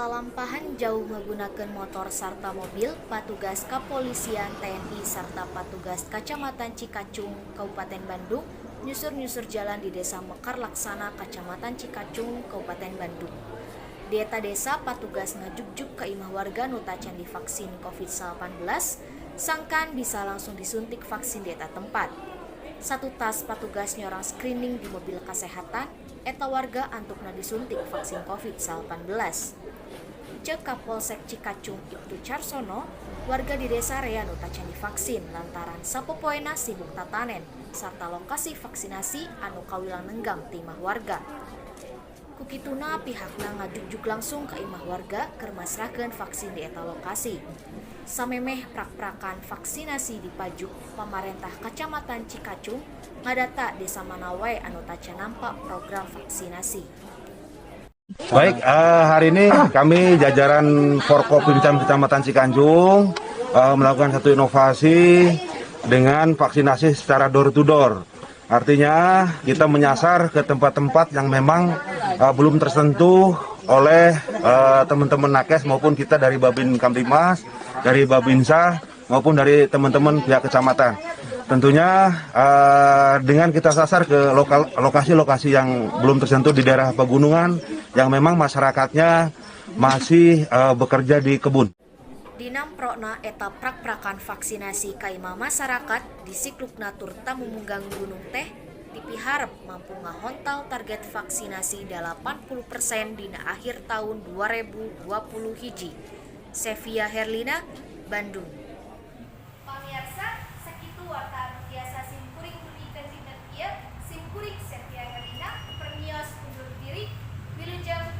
Kalampahan jauh menggunakan motor serta mobil, petugas kepolisian TNI serta petugas Kecamatan Cikacung, Kabupaten Bandung, nyusur-nyusur jalan di Desa Mekar Laksana, Kecamatan Cikacung, Kabupaten Bandung. Di eta desa, petugas ngajuk-juk ke imah warga nu tacan divaksin COVID-19, sangkan bisa langsung disuntik vaksin di eta tempat. Satu tas petugas nyorang screening di mobil kesehatan, eta warga antukna disuntik vaksin COVID-19. Cek Kapolsek Cikacung Ibtu Carsono, warga di desa rea nu tacan divaksin lantaran sapopoena sibuk tatanen, serta lokasi vaksinasi anu kawilang nenggang ti imah warga. Kukituna pihakna ngajuk-juk langsung ke imah warga keur masrahkeun vaksin di eta lokasi. Samemeh prak-prakan vaksinasi dipajuk, pemerintah Kecamatan Cikacung ngadata desa mana wae anu tacan nampak program vaksinasi. Baik, hari ini kami jajaran Forkopimda Kecamatan Cikacung melakukan satu inovasi dengan vaksinasi secara door to door. Artinya kita menyasar ke tempat-tempat yang memang belum tersentuh oleh teman-teman nakes maupun kita dari Babin Kamtimas, dari Babinsa maupun dari teman-teman pihak kecamatan. Tentunya dengan kita sasar ke lokasi-lokasi yang belum tersentuh di daerah pegunungan yang memang masyarakatnya masih bekerja di kebun. Dinamprona eta prak-prakan vaksinasi ka imah masyarakat di siklukna turta mumunggang gunung teh dipiharep mampu ngahontal target vaksinasi 80% dina akhir tahun 2020 hiji. Sevia Herlina, Bandung. Pamirsa, sakitu warta biasa simkuring dipikeun dina ieu, simkuring Sevia Herlina permios undur diri, wilujeng